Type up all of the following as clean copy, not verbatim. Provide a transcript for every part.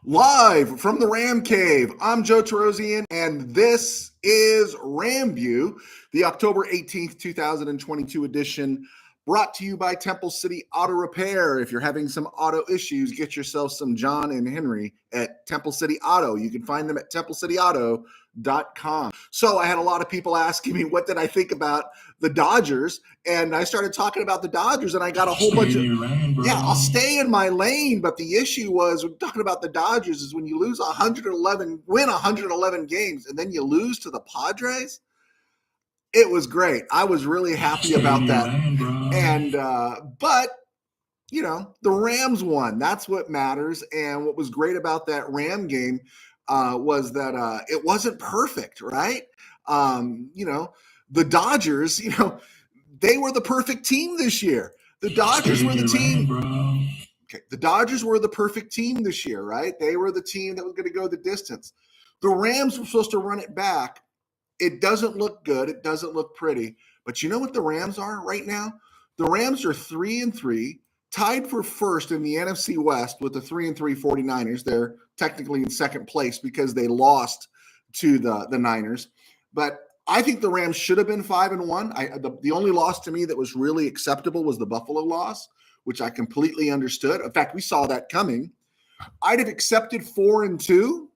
Live from the Ram Cave, I'm Joe Terosian, and this is RamView, the October 18th, 2022 edition, brought to you by Temple City Auto Repair. If you're having some auto issues, get yourself some John and Henry at Temple City Auto. You can find them at templecity.auto.com. So I had a lot of people asking me, what did I think about the Dodgers? And I started talking about the Dodgers, and I got a whole bunch of, I'll stay in my lane. But the issue was, we're talking about the Dodgers, is when you win 111 games, and then you lose to the Padres. It was great. I was really happy about that. And, but, you know, the Rams won. That's what matters. And what was great about that Ram game was that it wasn't perfect, right? The Dodgers, they were the perfect team this year. The Dodgers were the team. Okay, the Dodgers were the perfect team this year, right? They were the team that was going to go the distance. The Rams were supposed to run it back. It doesn't look good. It doesn't look pretty. But you know what the Rams are right now? The Rams are 3-3, tied for first in the NFC West with the 3-3 49ers. They're technically in second place because they lost to the Niners. But I think the Rams should have been 5-1. The only loss to me that was really acceptable was the Buffalo loss, which I completely understood. In fact, we saw that coming. I'd have accepted 4-2.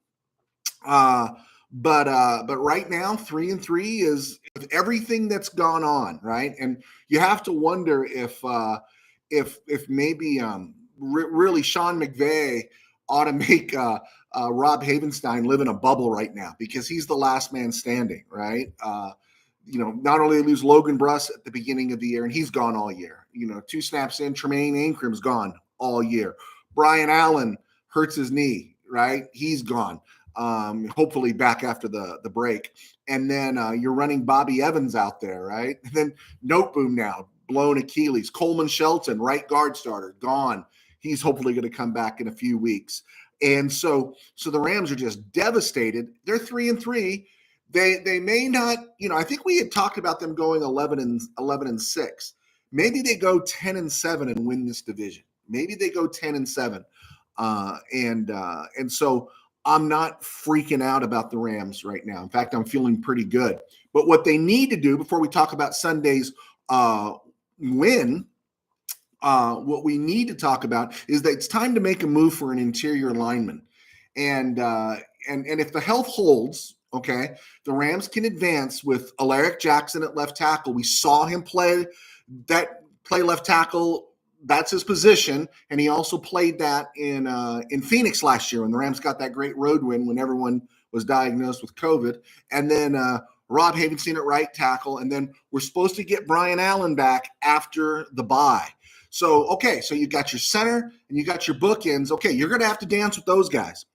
But right now, 3-3 is everything that's gone on, right? And you have to wonder if maybe really Sean McVay ought to make Rob Havenstein live in a bubble right now, because he's the last man standing, right? Not only lose Logan Bruss at the beginning of the year, and he's gone all year. 2 snaps in, Tremaine Ancrum's gone all year. Brian Allen hurts his knee, right? He's gone. Hopefully back after the break. And then you're running Bobby Evans out there, right? And then Noteboom now, blown Achilles. Coleman Shelton, right guard starter, gone. He's hopefully going to come back in a few weeks. And so the Rams are just devastated. They're 3-3. They may not, I think we had talked about them going 11-6. Maybe they go 10-7 and win this division. Maybe they go 10-7. And so I'm not freaking out about the Rams right now. In fact, I'm feeling pretty good. But what they need to do before we talk about Sunday's win, what we need to talk about is that it's time to make a move for an interior lineman. And if the health holds, okay, the Rams can advance with Alaric Jackson at left tackle. We saw him play left tackle. That's his position, and he also played that in Phoenix last year when the Rams got that great road win when everyone was diagnosed with COVID. And then Rob Havenstein at right tackle, and then we're supposed to get Brian Allen back after the bye. So you got your center and you got your bookends. Okay, you're going to have to dance with those guys.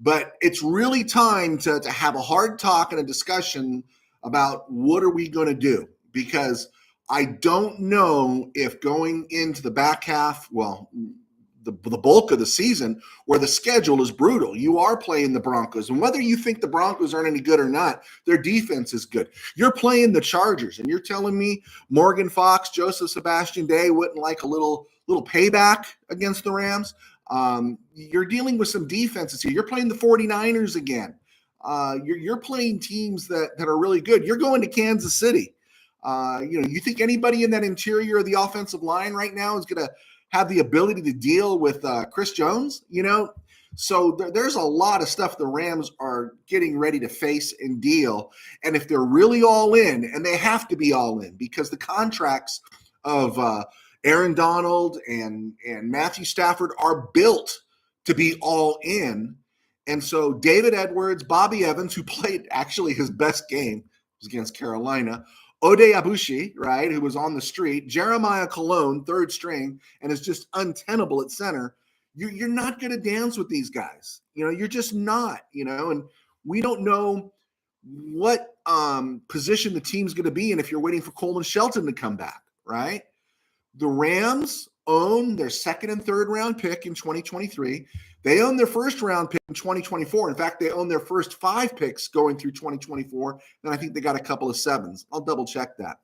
But it's really time to have a hard talk and a discussion about what are we going to do, because I don't know if going into the back half, the bulk of the season, where the schedule is brutal. You are playing the Broncos, and whether you think the Broncos aren't any good or not, their defense is good. You're playing the Chargers, and you're telling me Morgan Fox, Joseph Sebastian Day wouldn't like a little payback against the Rams? You're dealing with some defenses here. You're playing the 49ers again. You're playing teams that are really good. You're going to Kansas City. You think anybody in that interior of the offensive line right now is going to have the ability to deal with Chris Jones? So there's a lot of stuff the Rams are getting ready to face and deal. And if they're really all in, and they have to be all in, because the contracts of Aaron Donald and Matthew Stafford are built to be all in. And so David Edwards, Bobby Evans, who played actually his best game was against Carolina, Ode Abushi, right, who was on the street, Jeremiah Colon, third string, and is just untenable at center. You're not going to dance with these guys. You're just not, and we don't know what position the team's going to be in if you're waiting for Coleman Shelton to come back, right? The Rams own their second and third round pick in 2023. They own their first round pick in 2024. In fact, they own their first 5 picks going through 2024. And I think they got a couple of 7s. I'll double check that.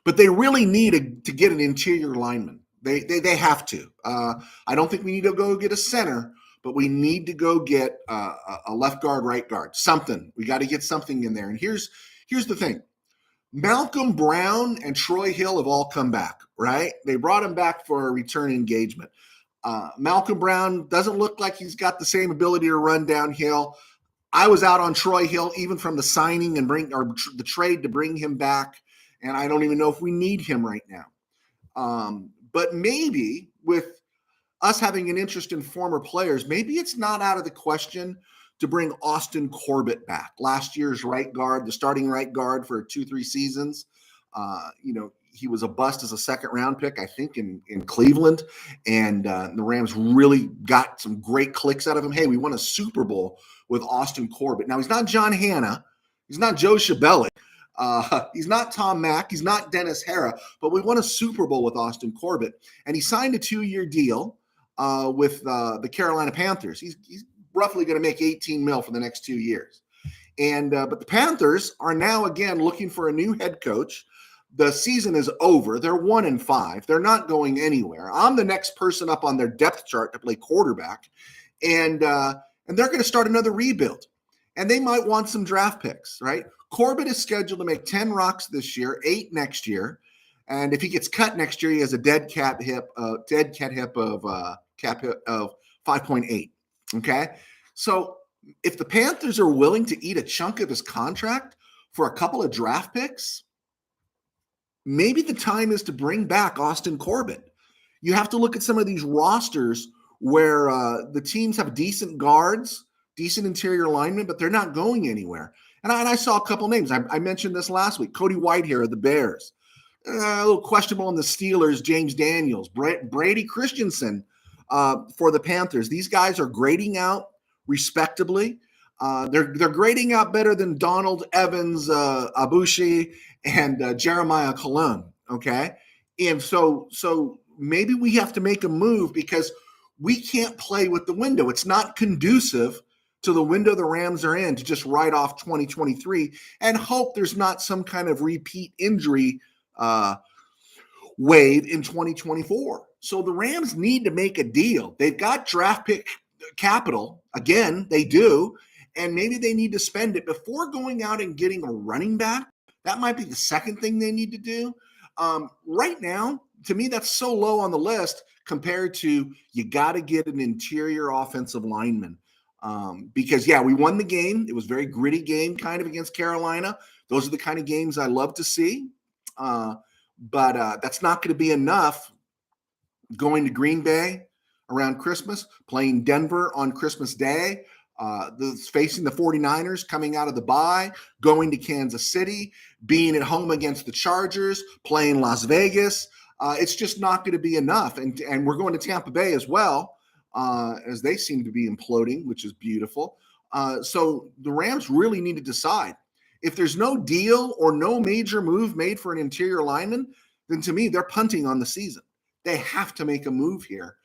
But they really need to get an interior lineman. They have to. I don't think we need to go get a center, but we need to go get a left guard, right guard, something. We got to get something in there. And here's the thing. Malcolm Brown and Troy Hill have all come back, right? They brought him back for a return engagement. Malcolm Brown doesn't look like he's got the same ability to run downhill. I was out on Troy Hill even from the signing and the trade to bring him back, and I don't even know if we need him right now. But maybe with us having an interest in former players, maybe it's not out of the question to bring Austin Corbett back, last year's right guard, the starting right guard for 2-3 seasons. He was a bust as a second-round pick, I think, in Cleveland, and the Rams really got some great clicks out of him. Hey, we won a Super Bowl with Austin Corbett. Now, he's not John Hanna. He's not Joe Shabelli. He's not Tom Mack. He's not Dennis Hara, but we won a Super Bowl with Austin Corbett, and he signed a 2-year deal with the Carolina Panthers. He's roughly going to make $18 million for the next 2 years. And but the Panthers are now again looking for a new head coach. The season is over. They're 1-5. They're not going anywhere. I'm the next person up on their depth chart to play quarterback, and they're going to start another rebuild. And they might want some draft picks, right? Corbett is scheduled to make 10 rocks this year, 8 next year, and if he gets cut next year, he has a dead cap hip of 5.8. Okay, so if the Panthers are willing to eat a chunk of his contract for a couple of draft picks, maybe the time is to bring back Austin Corbett. You have to look at some of these rosters where the teams have decent guards, decent interior linemen, but they're not going anywhere. And I saw a couple names. I mentioned this last week. Cody Whitehair of the Bears. A little questionable in the Steelers, James Daniels. Brady Christensen for the Panthers. These guys are grading out respectably. They're grading out better than Donald Evans, Abushi, and Jeremiah Colon, okay? And so maybe we have to make a move because we can't play with the window. It's not conducive to the window the Rams are in to just write off 2023 and hope there's not some kind of repeat injury wave in 2024. So the Rams need to make a deal. They've got draft pick capital. Again, they do. And maybe they need to spend it before going out and getting a running back. That might be the second thing they need to do. Right now, to me, that's so low on the list compared to you got to get an interior offensive lineman. Because, yeah, we won the game. It was a very gritty game kind of against Carolina. Those are the kind of games I love to see. But that's not going to be enough going to Green Bay around Christmas, playing Denver on Christmas Day, facing the 49ers coming out of the bye, going to Kansas City, being at home against the Chargers, playing Las Vegas. It's just not going to be enough. And we're going to Tampa Bay as well, as they seem to be imploding, which is beautiful. So the Rams really need to decide. If there's no deal or no major move made for an interior lineman, then to me, they're punting on the season. They have to make a move here,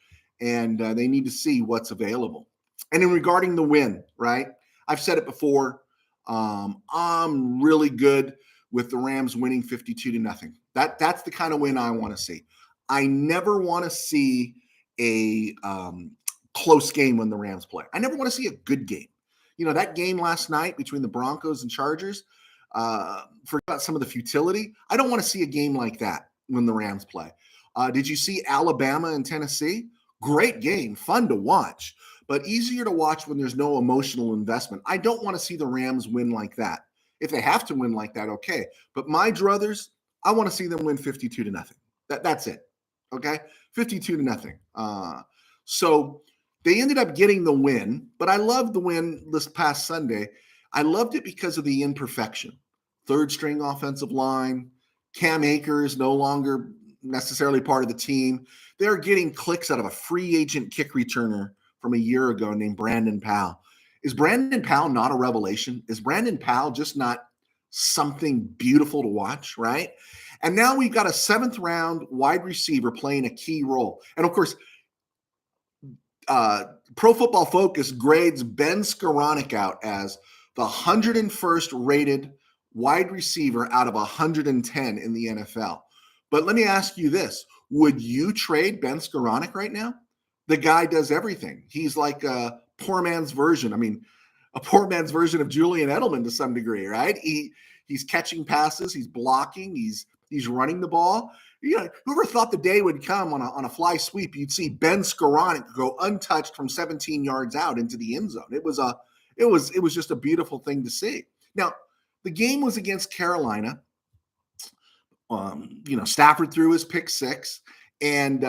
and they need to see what's available. And in regarding the win, right, I've said it before, I'm really good with the Rams winning 52-0. That's the kind of win I want to see. I never want to see a close game when the Rams play. I never want to see a good game. You know, that game last night between the Broncos and Chargers, forgot some of the futility. I don't want to see a game like that when the Rams play. Did you see Alabama and Tennessee? Great game, fun to watch, but easier to watch when there's no emotional investment. I don't want to see the Rams win like that. If they have to win like that, okay. But my druthers, I want to see them win 52-0. That's it, okay? 52-0. So they ended up getting the win, but I loved the win this past Sunday. I loved it because of the imperfection. Third string offensive line, Cam Akers no longer necessarily part of the team. They're getting clicks out of a free agent kick returner from a year ago named Brandon Powell. Is Brandon Powell not a revelation? Is Brandon Powell just not something beautiful to watch, right? And now we've got a 7th round wide receiver playing a key role. And of course, Pro Football Focus grades Ben Skoranek out as the 101st rated wide receiver out of 110 in the NFL. But let me ask you this. Would you trade Ben Skoranek right now? The guy does everything. He's like a poor man's version. I mean, a poor man's version of Julian Edelman to some degree, right? He's catching passes, he's blocking, he's running the ball. Whoever thought the day would come on a fly sweep, you'd see Ben Skoranek go untouched from 17 yards out into the end zone. It was just a beautiful thing to see. Now, the game was against Carolina. Stafford threw his pick six and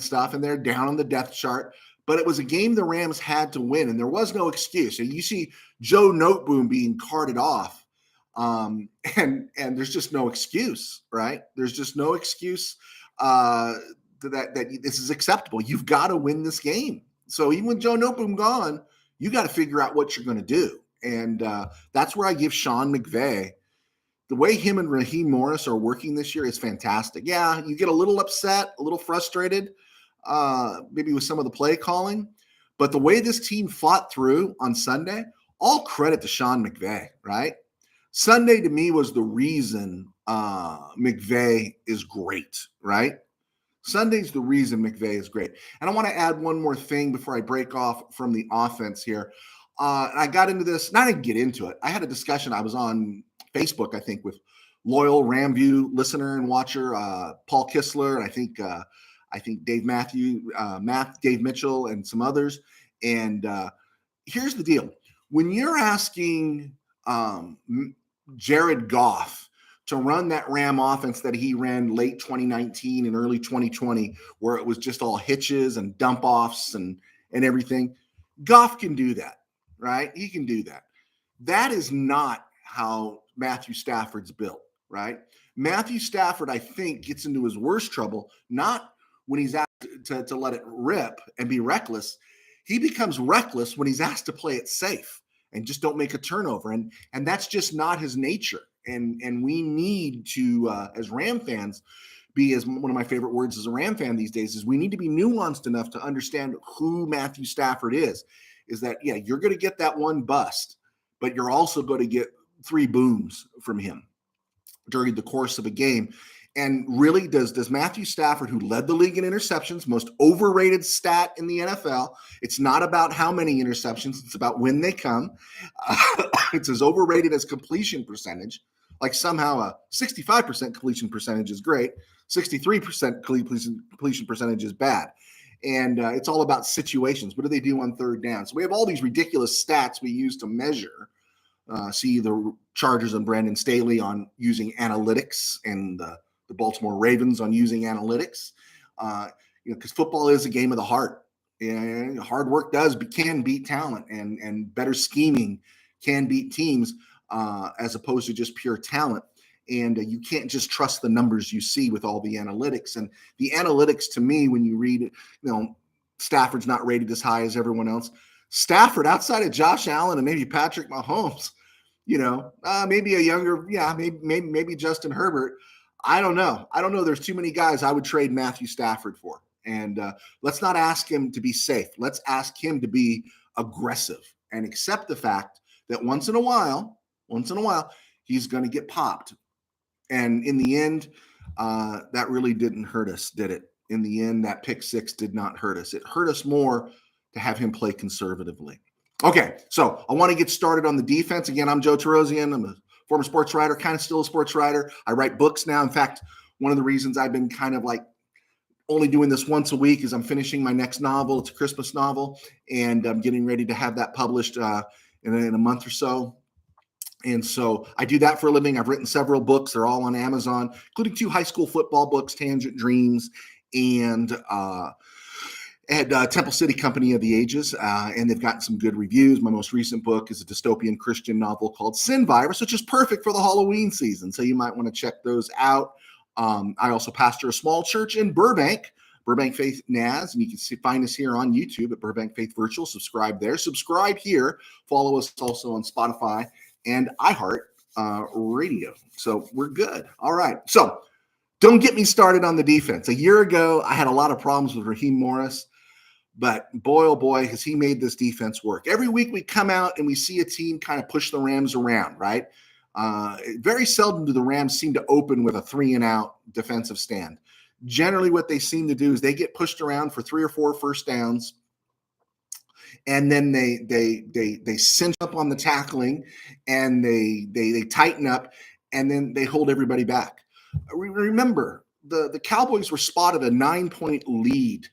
stuff, and they're down on the depth chart. But it was a game the Rams had to win, and there was no excuse. And you see Joe Noteboom being carted off, and there's just no excuse, right? There's just no excuse that this is acceptable. You've got to win this game. So even with Joe Noteboom gone, you got to figure out what you're going to do. And that's where I give Sean McVay. The way him and Raheem Morris are working this year is fantastic. Yeah, you get a little upset, a little frustrated, maybe with some of the play calling. But the way this team fought through on Sunday, all credit to Sean McVay, right? Sunday to me was the reason McVay is great, right? Sunday's the reason McVay is great. And I want to add one more thing before I break off from the offense here. I got into this, not to get into it. I had a discussion. I was on Facebook, I think, with loyal RamView listener and watcher Paul Kistler, and I think Dave Mitchell, and some others. And here's the deal: when you're asking Jared Goff to run that Ram offense that he ran late 2019 and early 2020, where it was just all hitches and dump offs and everything, Goff can do that, right? He can do that. That is not how Matthew Stafford's built, right? Matthew Stafford, I think, gets into his worst trouble, not when he's asked to let it rip and be reckless. He becomes reckless when he's asked to play it safe and just don't make a turnover. And that's just not his nature. And we need to, as Ram fans, be, as one of my favorite words as a Ram fan these days, is we need to be nuanced enough to understand who Matthew Stafford is that, yeah, you're going to get that one bust, but you're also going to get 3 booms from him during the course of a game. And really, does Matthew Stafford, who led the league in interceptions, most overrated stat in the NFL, it's not about how many interceptions, it's about when they come. It's as overrated as completion percentage. Like somehow a 65% completion percentage is great, 63% completion percentage is bad. And it's all about situations. What do they do on third down? So we have all these ridiculous stats we use to measure. See the Chargers and Brandon Staley on using analytics, and the Baltimore Ravens on using analytics. Because football is a game of the heart. And hard work can beat talent, and better scheming can beat teams as opposed to just pure talent. And you can't just trust the numbers you see with all the analytics. And the analytics, to me, when you read it, Stafford's not rated as high as everyone else. Stafford, outside of Josh Allen and maybe Patrick Mahomes, maybe a younger, maybe Justin Herbert. I don't know. There's too many guys I would trade Matthew Stafford for. And let's not ask him to be safe. Let's ask him to be aggressive and accept the fact that once in a while, he's going to get popped. And in the end, that really didn't hurt us, did it? In the end, that pick six did not hurt us. It hurt us more to have him play conservatively. Okay, so I want to get started on the defense. Again, I'm Joe Terosian. I'm a former sports writer, kind of still a sports writer. I write books now. In fact, one of the reasons I've been kind of like only doing this once a week is I'm finishing my next novel. It's a Christmas novel, and I'm getting ready to have that published in a month or so. And so I do that for a living. I've written several books. They're all on Amazon, including 2 high school football books, Tangent Dreams and Temple City Company of the Ages. And they've gotten some good reviews. My most recent book is a dystopian Christian novel called Sin Virus, which is perfect for the Halloween season. So you might want to check those out. I also pastor a small church in Burbank Faith Naz, and you can find us here on YouTube at Burbank Faith Virtual. Subscribe there. Subscribe here. Follow us also on Spotify and iHeart Radio. So we're good. All right. So don't get me started on the defense. A year ago, I had a lot of problems with Raheem Morris, but boy, oh boy, has he made this defense work. Every week we come out and we see a team kind of push the Rams around, right? Very seldom do the Rams seem to open with a 3-and-out defensive stand. generally what they seem to do is they get pushed around for 3 or 4 first downs, and then they cinch up on the tackling, and they tighten up, and then they hold everybody back. Remember, the Cowboys were spotted a 9-point lead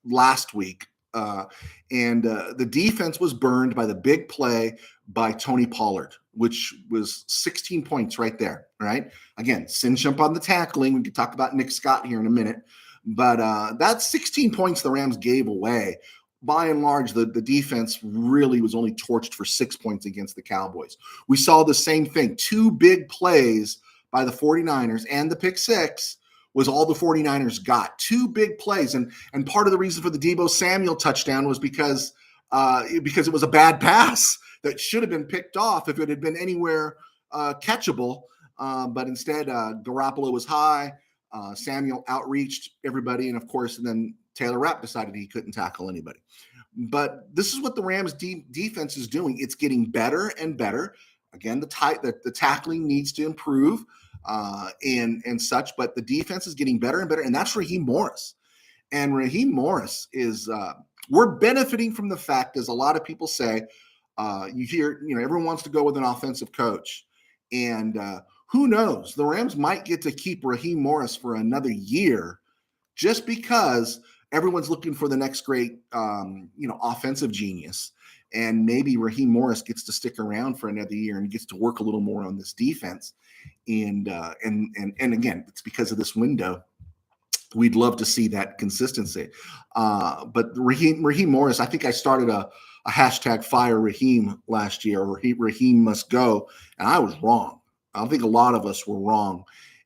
last week, and the defense was burned by the big play by Tony Pollard, which was 16 points right there. Right? Again, cinch up on the tackling. We can talk about Nick Scott here in a minute, but that's 16 points the Rams gave away. By and large, the defense really was only torched for 6 points against the Cowboys. We saw the same thing. 2 big plays by the 49ers, and the pick six was all the 49ers got. 2 big plays. And part of the reason for the Deebo Samuel touchdown was because it was a bad pass that should have been picked off if it had been anywhere catchable. But instead, Garoppolo was high. Samuel outreached everybody. And, of course, and then Taylor Rapp decided he couldn't tackle anybody. But this is what the Rams defense is doing. It's getting better and better. Again, the tackling needs to improve and such, but the defense is getting better and better, and that's Raheem Morris. And Raheem Morris is we're benefiting from the fact, as a lot of people say, you hear, everyone wants to go with an offensive coach. And who knows? The Rams might get to keep Raheem Morris for another year just because everyone's looking for the next great, offensive genius. And maybe Raheem Morris gets to stick around for another year and gets to work a little more on this defense. And again, it's because of this window. We'd love to see that consistency. But Raheem Morris, I think I started a hashtag fire Raheem last year, or Raheem must go. And I was wrong. I think a lot of us were wrong.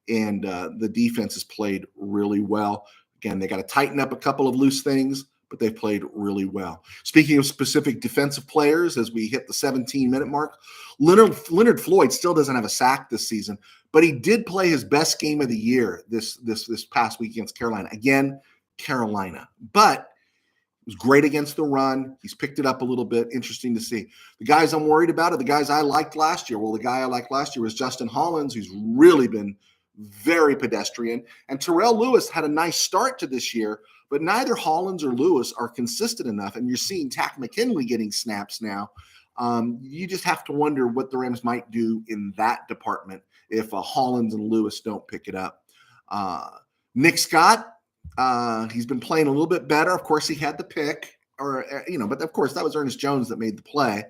And the defense has played really well. Again, they got to tighten up a couple of loose things, but they've played really well. Speaking of specific defensive players, as we hit the 17-minute mark, Leonard Floyd still doesn't have a sack this season, but he did play his best game of the year this past week against Carolina. Again, Carolina. But it was great against the run. He's picked it up a little bit. Interesting to see. The guys I'm worried about are the guys I liked last year. Well, the guy I liked last year was Justin Hollins, who's really been very pedestrian. And Terrell Lewis had a nice start to this year, but neither Hollins or Lewis are consistent enough. And you're seeing Tack McKinley getting snaps now. You just have to wonder what the Rams might do in that department if Hollins and Lewis don't pick it up. Nick Scott, he's been playing a little bit better. Of course, he had the pick, but of course that was Ernest Jones that made the play.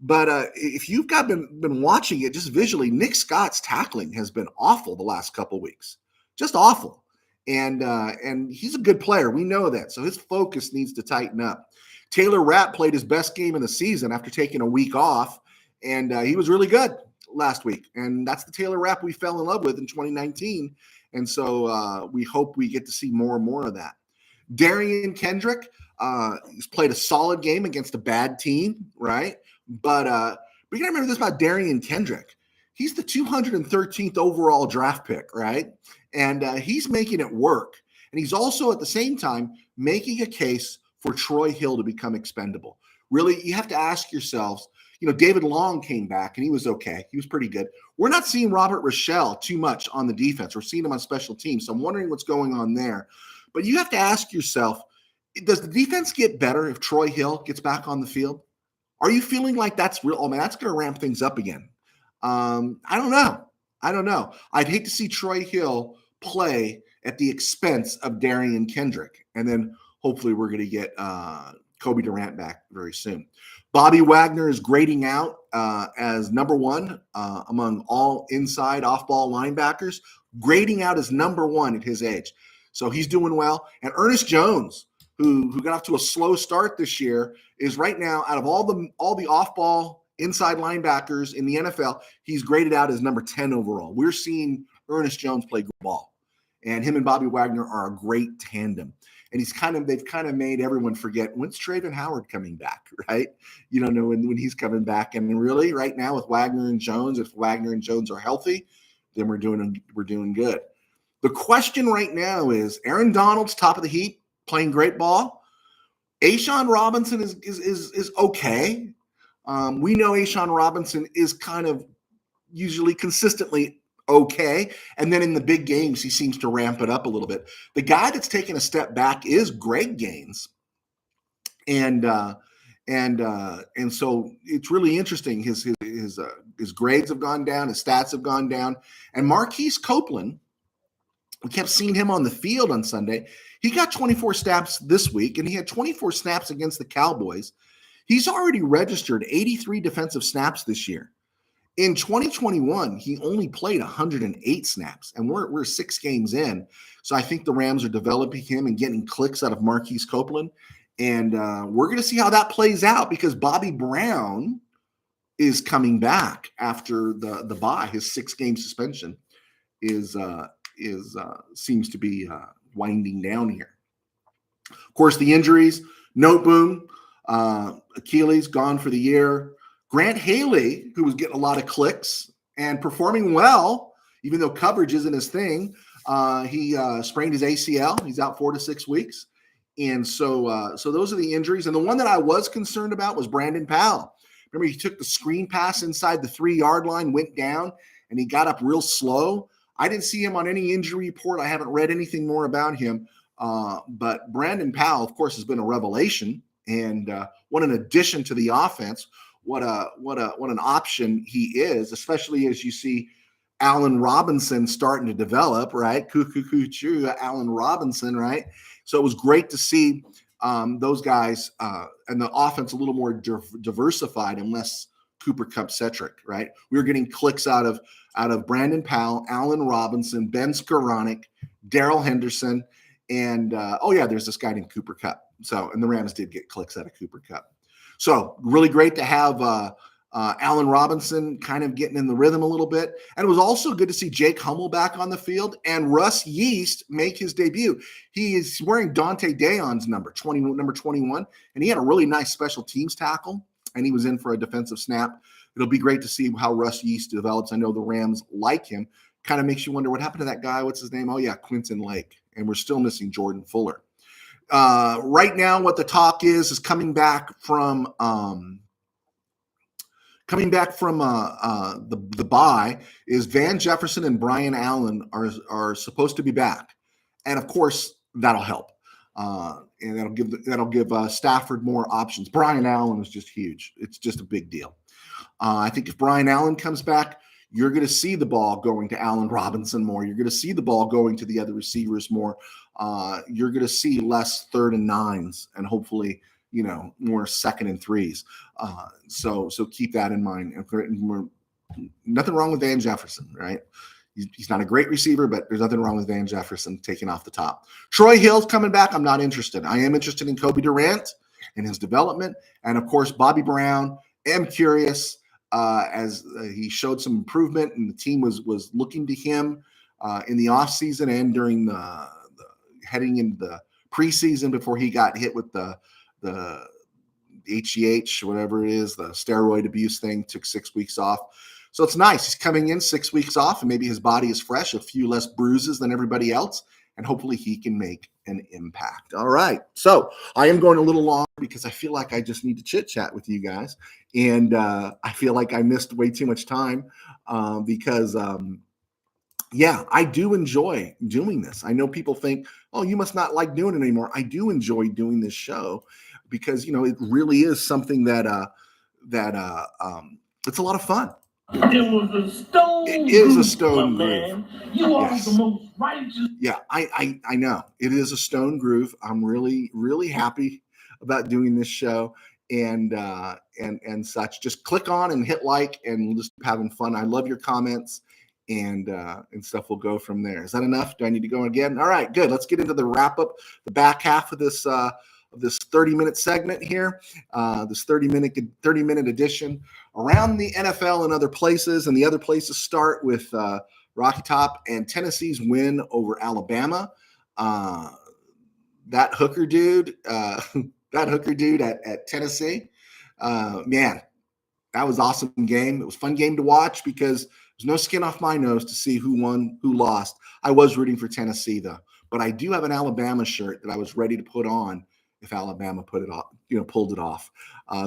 But if you've been watching it just visually, Nick Scott's tackling has been awful the last couple of weeks, just awful. And he's a good player. We know that. So his focus needs to tighten up. Taylor Rapp played his best game of the season after taking a week off, and he was really good last week. And that's the Taylor Rapp we fell in love with in 2019. And so we hope we get to see more and more of that. Darian Kendrick has played a solid game against a bad team, right? But you got to remember this about Darian Kendrick. He's the 213th overall draft pick, right? And he's making it work. And he's also at the same time making a case for Troy Hill to become expendable. Really, you have to ask yourselves, David Long came back and he was okay. He was pretty good. We're not seeing Robert Rochelle too much on the defense. We're seeing him on special teams. So I'm wondering what's going on there. But you have to ask yourself, does the defense get better if Troy Hill gets back on the field? Are you feeling like that's real? Oh, man, that's going to ramp things up again. I don't know. I'd hate to see Troy Hill play at the expense of Darian Kendrick. And then hopefully we're going to get Kobe Durant back very soon. Bobby Wagner is grading out as number one among all inside off-ball linebackers, grading out as number one at his age. So he's doing well. And Ernest Jones, who got off to a slow start this year, is right now, out of all the off-ball inside linebackers in the NFL, he's graded out as number 10 overall. We're seeing Ernest Jones play good ball. And him and Bobby Wagner are a great tandem. And they've kind of made everyone forget, when's Traven Howard coming back, right? You don't know when he's coming back. And really, right now with Wagner and Jones, if Wagner and Jones are healthy, then we're doing good. The question right now is Aaron Donald's top of the heap, playing great ball. A'Shawn Robinson is okay. We know A'Shawn Robinson is kind of usually consistently okay. And then in the big games, he seems to ramp it up a little bit. The guy that's taken a step back is Greg Gaines. And so it's really interesting. His grades have gone down, his stats have gone down. And Marquise Copeland, we kept seeing him on the field on Sunday. He got 24 snaps this week, and he had 24 snaps against the Cowboys. He's already registered 83 defensive snaps this year. In 2021, he only played 108 snaps, and we're 6 games in. So I think the Rams are developing him and getting clicks out of Marquise Copeland. And we're going to see how that plays out, because Bobby Brown is coming back after the bye. His 6-game suspension seems to be winding down here. Of course, the injuries: Noteboom, Achilles gone for the year. Grant Haley, who was getting a lot of clicks and performing well, even though coverage isn't his thing, he sprained his ACL. He's out 4 to 6 weeks. And so those are the injuries. And the one that I was concerned about was Brandon Powell. Remember, he took the screen pass inside the 3-yard line, went down, and he got up real slow. I didn't see him on any injury report. I haven't read anything more about him. But Brandon Powell, of course, has been a revelation. And what an addition to the offense. What an option he is, especially as you see Allen Robinson starting to develop, right? Allen Robinson, right? So it was great to see those guys and the offense a little more diversified and less Cooper Kupp-centric, right? We were getting clicks out of Brandon Powell, Allen Robinson, Ben Skoranek, Darrell Henderson, and there's this guy named Cooper Kupp. So, and the Rams did get clicks out of Cooper Kupp. So really great to have Allen Robinson kind of getting in the rhythm a little bit. And it was also good to see Jake Hummel back on the field and Russ Yeast make his debut. He is wearing Dante Deon's number 21, and he had a really nice special teams tackle, and he was in for a defensive snap. It'll be great to see how Russ Yeast develops. I know the Rams like him. Kind of makes you wonder what happened to that guy. What's his name? Oh, yeah, Quinton Lake. And we're still missing Jordan Fuller. Right now, what the talk is coming back from the bye is Van Jefferson and Brian Allen are supposed to be back, and of course that'll help, and that'll give Stafford more options. Brian Allen is just huge; it's just a big deal. I think if Brian Allen comes back, you're going to see the ball going to Allen Robinson more. You're going to see the ball going to the other receivers more. You're going to see less 3rd and 9s and hopefully, more 2nd and 3s. So keep that in mind. Nothing wrong with Van Jefferson, right? He's not a great receiver, but there's nothing wrong with Van Jefferson taking off the top. Troy Hill's coming back. I'm not interested. I am interested in Kobe Durant and his development. And of course, Bobby Brown. Am curious as he showed some improvement, and the team was looking to him in the offseason and during the heading into the preseason before he got hit with the HGH, whatever it is, the steroid abuse thing, took 6 weeks off. So it's nice. He's coming in 6 weeks off, and maybe his body is fresh, a few less bruises than everybody else, and hopefully he can make an impact. All right. So I am going a little long because I feel like I just need to chit-chat with you guys. And I feel like I missed way too much time because I do enjoy doing this. I know people think, oh, you must not like doing it anymore. I do enjoy doing this show because, it really is something that it's a lot of fun. It was a stone. It is a stone groove. Man. You are the most righteous. Yeah, I know. It is a stone groove. I'm really, really happy about doing this show and such. Just click on and hit like, and we'll just keep having fun. I love your comments and stuff. We'll go from there. Is that enough? Do I need to go again? All right, good. Let's get into the wrap up, the back half of this 30-minute segment here, this 30-minute edition around the NFL and other places. And the other places start with Rocky Top and Tennessee's win over Alabama. That hooker dude at Tennessee, man, that was awesome game. It was a fun game to watch because there's no skin off my nose to see who won, who lost. I was rooting for Tennessee though, but I do have an Alabama shirt that I was ready to put on if Alabama pulled it off.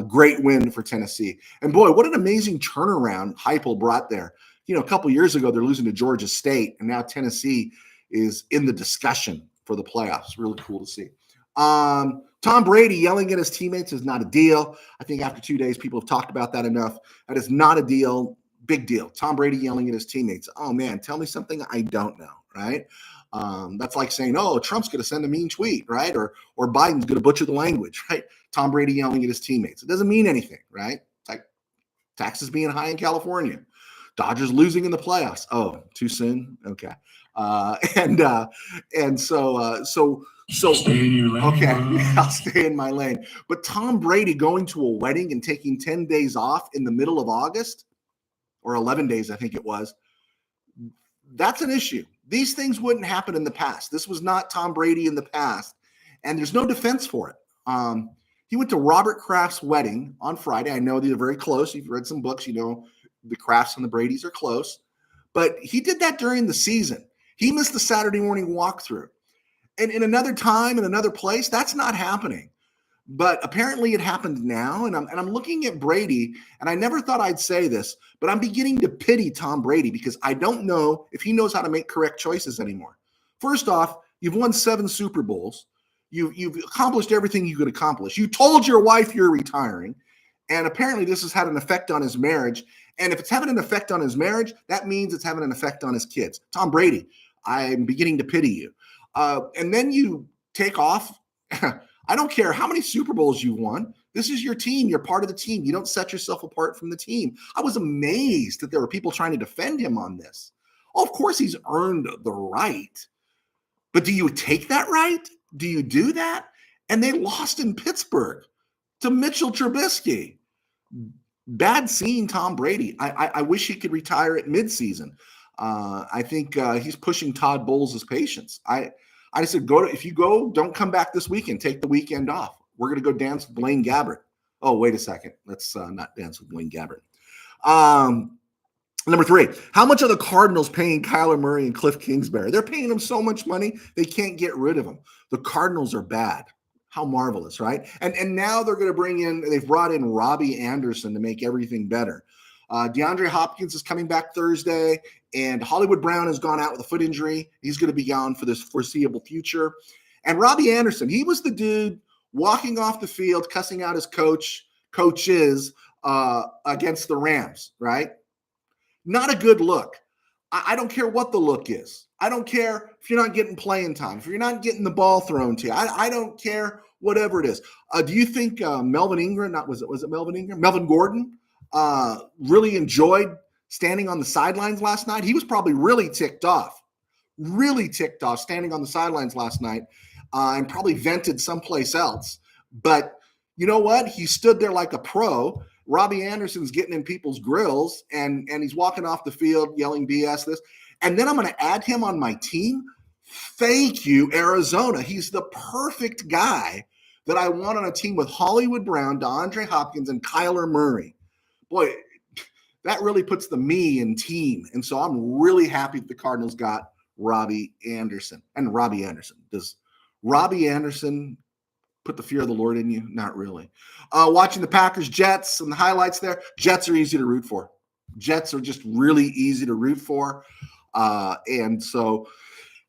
Great win for Tennessee. And boy, what an amazing turnaround Heupel brought there. a couple years ago, they're losing to Georgia State, and now Tennessee is in the discussion for the playoffs. Really cool to see. Tom Brady yelling at his teammates is not a deal. I think after 2 days, people have talked about that enough. That is not a deal. Big deal. Tom Brady yelling at his teammates. Oh, man, tell me something I don't know, right? That's like saying, oh, Trump's going to send a mean tweet, right? Or Biden's going to butcher the language, right? Tom Brady yelling at his teammates. It doesn't mean anything, right? It's like taxes being high in California. Dodgers losing in the playoffs. Oh, too soon? Okay. So stay in your lane. Okay, I'll stay in my lane. But Tom Brady going to a wedding and taking 10 days off in the middle of August, or 11 days, I think it was, that's an issue. These things wouldn't happen in the past. This was not Tom Brady in the past, and there's no defense for it. He went to Robert Kraft's wedding on Friday. I know they're very close. You've read some books, the Krafts and the Bradys are close. But he did that during the season. He missed the Saturday morning walkthrough. And in another time, in another place, that's not happening. But apparently it happened now. And I'm looking at Brady, and I never thought I'd say this, but I'm beginning to pity Tom Brady because I don't know if he knows how to make correct choices anymore. First off, you've won 7 Super Bowls. You've accomplished everything you could accomplish. You told your wife you're retiring. And apparently this has had an effect on his marriage. And if it's having an effect on his marriage, that means it's having an effect on his kids. Tom Brady, I'm beginning to pity you. And then you take off. I don't care how many Super Bowls you won. This is your team. You're part of the team. You don't set yourself apart from the team. I was amazed that there were people trying to defend him on this. Oh, of course, he's earned the right. But do you take that right? Do you do that? And they lost in Pittsburgh to Mitchell Trubisky. Bad seeing Tom Brady. I wish he could retire at midseason. I think he's pushing Todd Bowles' patience. I said, if you go, don't come back this weekend. Take the weekend off. We're going to go dance with Blaine Gabbert. Oh, wait a second. Let's not dance with Blaine Gabbert. Number 3, how much are the Cardinals paying Kyler Murray and Cliff Kingsbury? They're paying them so much money, they can't get rid of them. The Cardinals are bad. How marvelous, right? And now they're going to they've brought in Robbie Anderson to make everything better. DeAndre Hopkins is coming back Thursday, and Hollywood Brown has gone out with a foot injury. He's going to be gone for this foreseeable future. And Robbie Anderson, he was the dude walking off the field, cussing out his coaches against the Rams, right? Not a good look. I don't care what the look is. I don't care if you're not getting playing time, if you're not getting the ball thrown to you. I don't care, whatever it is. Do you think Melvin Ingram, was it Melvin Ingram? Melvin Gordon really enjoyed standing on the sidelines last night? He was probably really ticked off standing on the sidelines last night and probably vented someplace else. But you know what? He stood there like a pro. Robbie Anderson's getting in people's grills and he's walking off the field yelling BS this. And then I'm going to add him on my team. Thank you, Arizona. He's the perfect guy that I want on a team with Hollywood Brown, DeAndre Hopkins, and Kyler Murray. Boy, that really puts the me in team. And so I'm really happy that the Cardinals got Robbie Anderson. And Robbie Anderson. Does Robbie Anderson put the fear of the Lord in you? Not really. Watching the Packers-Jets and the highlights there, Jets are easy to root for. Jets are just really easy to root for. And so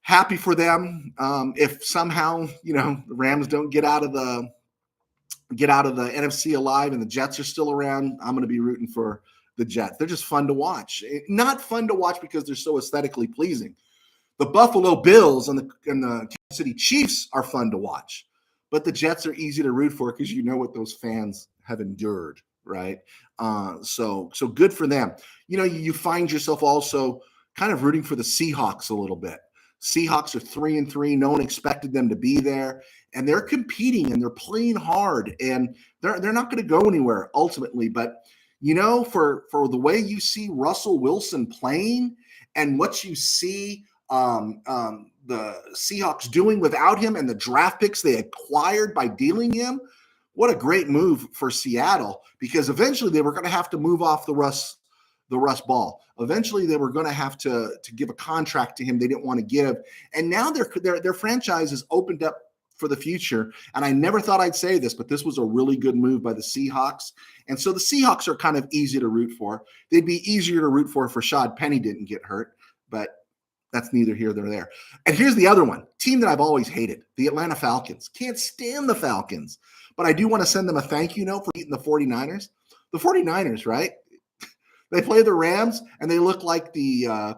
happy for them. If somehow, the Rams don't get out of the NFC alive and the Jets are still around, I'm going to be rooting for the Jets. They're just fun to watch. Not fun to watch because they're so aesthetically pleasing. The Buffalo Bills and the Kansas City Chiefs are fun to watch, but the Jets are easy to root for because you know what those fans have endured, right? So good for them. You find yourself also kind of rooting for the Seahawks a little bit. Seahawks are 3-3. No one expected them to be there, and they're competing and they're playing hard, and they're not going to go anywhere ultimately. But for the way you see Russell Wilson playing and what you see the Seahawks doing without him and the draft picks they acquired by dealing him, what a great move for Seattle, because eventually they were going to have to move off the Russ Ball. Eventually they were going to have to give a contract to him they didn't want to give. And now their franchise has opened up for the future. And I never thought I'd say this, but this was a really good move by the Seahawks. And so the Seahawks are kind of easy to root for. They'd be easier to root for if Rashad Penny didn't get hurt, but that's neither here nor there. And here's the other one, team that I've always hated, the Atlanta Falcons. Can't stand the Falcons, but I do want to send them a thank you note for beating the 49ers. The 49ers, right? They play the Rams, and they look like the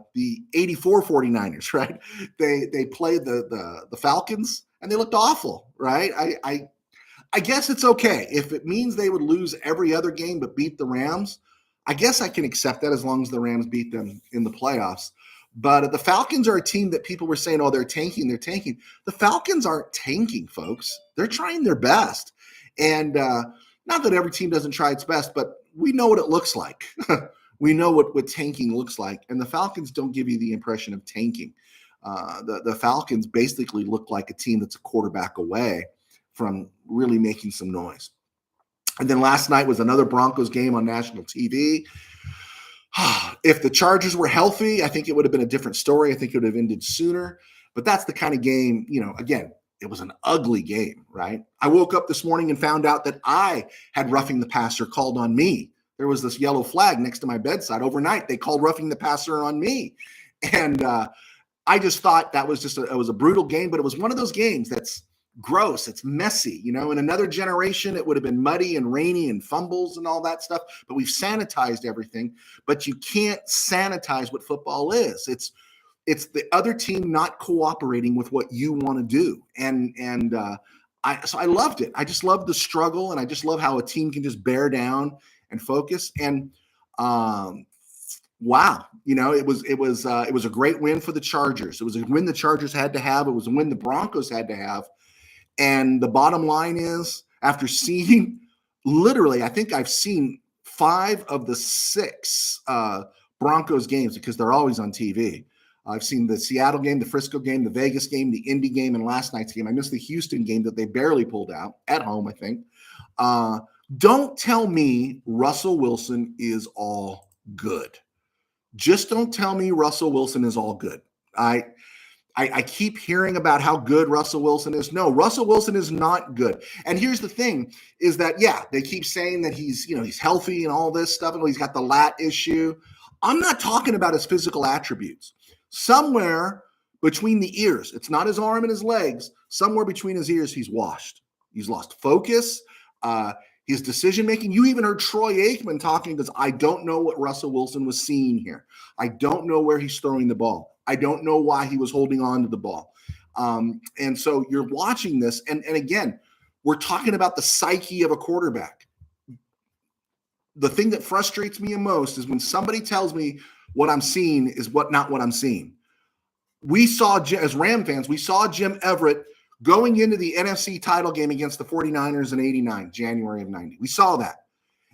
84 49ers, right? They played the Falcons, and they looked awful, right? I guess it's okay. If it means they would lose every other game but beat the Rams, I guess I can accept that as long as the Rams beat them in the playoffs. But the Falcons are a team that people were saying, oh, they're tanking. The Falcons aren't tanking, folks. They're trying their best. And not that every team doesn't try its best, but we know what it looks like. We know what tanking looks like. And the Falcons don't give you the impression of tanking. The Falcons basically look like a team that's a quarterback away from really making some noise. And then last night was another Broncos game on national TV. If the Chargers were healthy, I think it would have been a different story. I think it would have ended sooner. But that's the kind of game, again, it was an ugly game, right? I woke up this morning and found out that I had roughing the passer called on me. There was this yellow flag next to my bedside. Overnight, they called roughing the passer on me. And I just thought that was it was a brutal game, but it was one of those games that's gross. It's messy. In another generation, it would have been muddy and rainy and fumbles and all that stuff, but we've sanitized everything. But you can't sanitize what football is. It's the other team not cooperating with what you want to do. So I loved it. I just love the struggle, and I just love how a team can just bear down and focus. And wow, it was a great win for the Chargers. It was a win the Chargers had to have. It was a win the Broncos had to have. And the bottom line is, after seeing literally, I think I've seen 5 of the 6 Broncos games because they're always on TV. I've seen the Seattle game, the Frisco game, the Vegas game, the Indy game, and last night's game. I missed the Houston game that they barely pulled out at home, I think. Don't tell me Russell Wilson is all good. Just don't tell me Russell Wilson is all good. I keep hearing about how good Russell Wilson is. No, Russell Wilson is not good. And here's the thing is that, yeah, they keep saying that he's healthy and all this stuff, and he's got the lat issue. I'm not talking about his physical attributes. Somewhere between the ears, it's not his arm and his legs, somewhere between his ears, he's washed. He's lost focus. His decision-making. You even heard Troy Aikman talking because I don't know what Russell Wilson was seeing here. I don't know where he's throwing the ball. I don't know why he was holding on to the ball. And so you're watching this, and again, we're talking about the psyche of a quarterback. The thing that frustrates me most is when somebody tells me what I'm seeing is not what I'm seeing. We saw, as Ram fans, we saw Jim Everett going into the NFC title game against the 49ers in 89, January of 90. We saw that.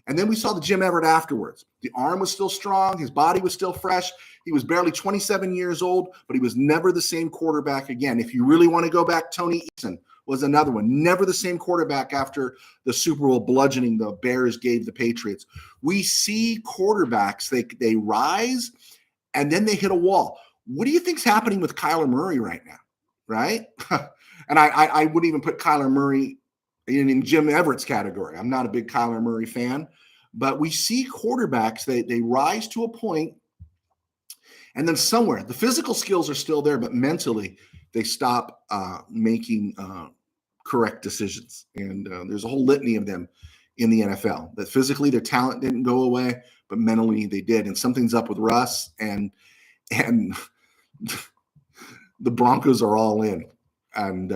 And then we saw the Jim Everett afterwards. The arm was still strong. His body was still fresh. He was barely 27 years old, but he was never the same quarterback again. If you really want to go back, Tony Eason was another one. Never the same quarterback after the Super Bowl bludgeoning the Bears gave the Patriots. We see quarterbacks, they rise, and then they hit a wall. What do you think's happening with Kyler Murray right now, right? And I wouldn't even put Kyler Murray in Jim Everett's category. I'm not a big Kyler Murray fan, but we see quarterbacks, they rise to a point, and then somewhere the physical skills are still there, but mentally they stop making correct decisions. And there's a whole litany of them in the NFL that physically their talent didn't go away, but mentally they did. And something's up with Russ, and the Broncos are all in. And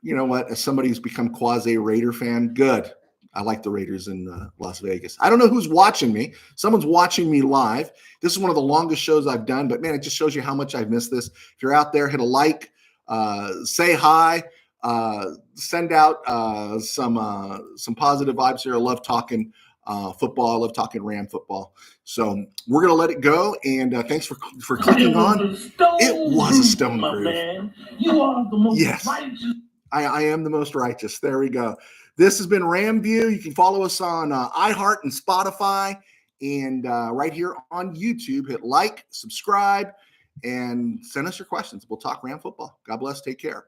you know what? As somebody who's become quasi-Raider fan, good. I like the Raiders in Las Vegas. I don't know who's watching me. Someone's watching me live. This is one of the longest shows I've done, but man, it just shows you how much I've missed this. If you're out there, hit a like, say hi, send out some positive vibes here. I love talking football. I love talking Ram football. So we're going to let it go. And thanks for clicking on. It was a stone groove. Man. You are the most righteous. I am the most righteous. There we go. This has been RamView. You can follow us on iHeart and Spotify, and right here on YouTube. Hit like, subscribe, and send us your questions. We'll talk Ram football. God bless. Take care.